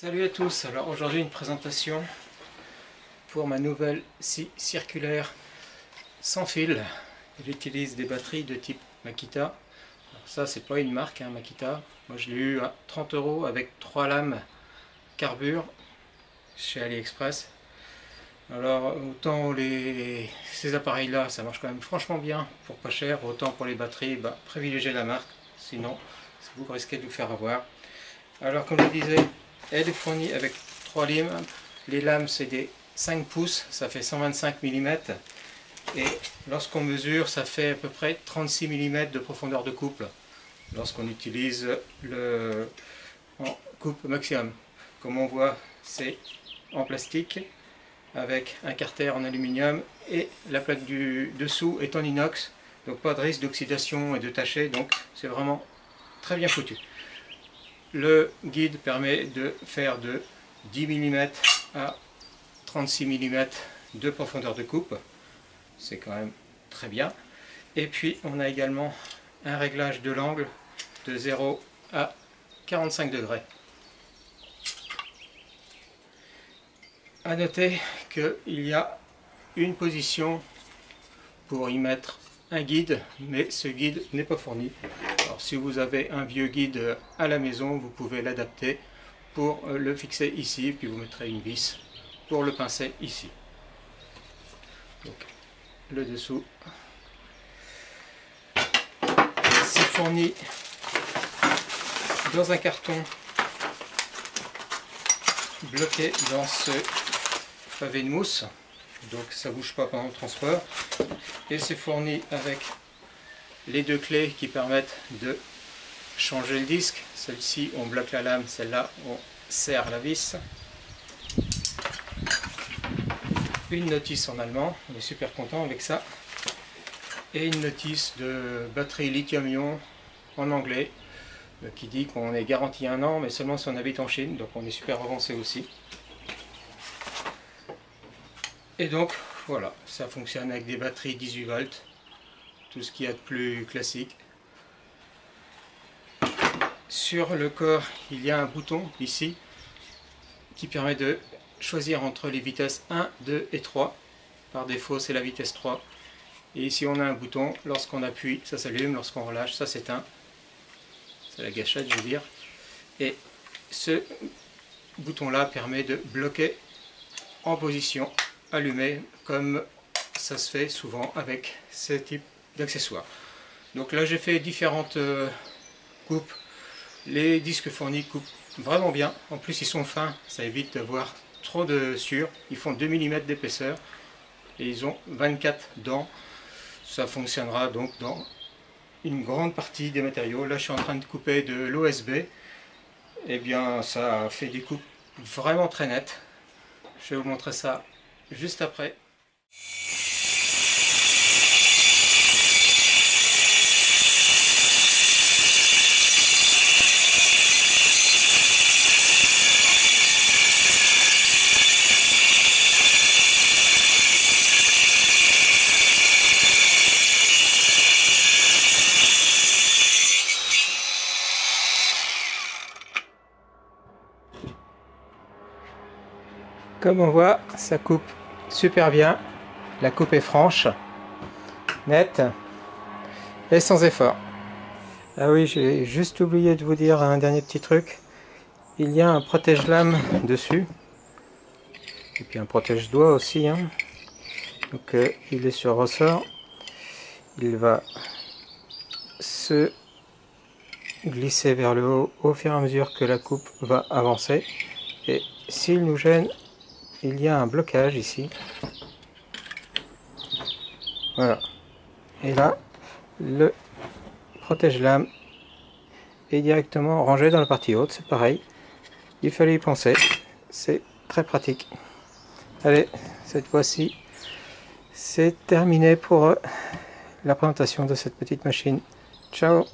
Salut à tous, alors aujourd'hui une présentation pour ma nouvelle scie circulaire sans fil. J'utilise des batteries de type Makita. Alors ça c'est pas une marque hein, Makita, moi je l'ai eu à 30 € avec 3 lames carbure chez AliExpress. Alors autant ces appareils là ça marche quand même franchement bien pour pas cher, autant pour les batteries privilégiez la marque, sinon vous risquez de vous faire avoir. Alors comme je disais, elle est fournie avec 3 limes. Les lames c'est des 5 pouces, ça fait 125 mm. Et lorsqu'on mesure, ça fait à peu près 36 mm de profondeur de coupe lorsqu'on utilise en coupe maximum. Comme on voit, c'est en plastique avec un carter en aluminium et la plaque du dessous est en inox. Donc pas de risque d'oxydation et de tacher, donc c'est vraiment très bien foutu. Le guide permet de faire de 10 mm à 36 mm de profondeur de coupe. C'est quand même très bien. Et puis on a également un réglage de l'angle de 0 à 45 degrés. A noter qu'il y a une position pour y mettre un guide, mais ce guide n'est pas fourni. Alors si vous avez un vieux guide à la maison, vous pouvez l'adapter pour le fixer ici, puis vous mettrez une vis pour le pincer ici. Donc le dessous, c'est fourni dans un carton bloqué dans ce pavé de mousse, donc ça ne bouge pas pendant le transport, et c'est fourni avec les deux clés qui permettent de changer le disque. Celle-ci on bloque la lame, celle-là on serre la vis. Une notice en allemand, on est super content avec ça, et une notice de batterie lithium-ion en anglais qui dit qu'on est garanti 1 an, mais seulement si on habite en Chine, donc on est super avancé aussi. Et donc voilà, ça fonctionne avec des batteries 18 volts, tout ce qu'il y a de plus classique. Sur le corps, il y a un bouton ici qui permet de choisir entre les vitesses 1, 2 et 3. Par défaut, c'est la vitesse 3. Et ici, on a un bouton. Lorsqu'on appuie, ça s'allume. Lorsqu'on relâche, ça s'éteint. C'est la gâchette, je veux dire. Et ce bouton-là permet de bloquer en position allumée, comme ça se fait souvent avec ce type d'accessoires. Donc là, j'ai fait différentes coupes. Les disques fournis coupent vraiment bien. En plus, ils sont fins, ça évite d'avoir trop de sciure. Ils font 2 mm d'épaisseur et ils ont 24 dents. Ça fonctionnera donc dans une grande partie des matériaux. Là, je suis en train de couper de l'OSB. Et bien, ça fait des coupes vraiment très nettes. Je vais vous montrer ça juste après. Comme on voit, ça coupe super bien. La coupe est franche, nette et sans effort. Ah oui, j'ai juste oublié de vous dire un dernier petit truc. Il y a un protège-lame dessus. Et puis un protège-doigt aussi. Hein. Donc il est sur ressort. Il va se glisser vers le haut au fur et à mesure que la coupe va avancer. Et s'il nous gêne, il y a un blocage ici. Voilà. Et là, le protège-lame est directement rangé dans la partie haute. C'est pareil. Il fallait y penser. C'est très pratique. Allez, cette fois-ci, c'est terminé pour la présentation de cette petite machine. Ciao!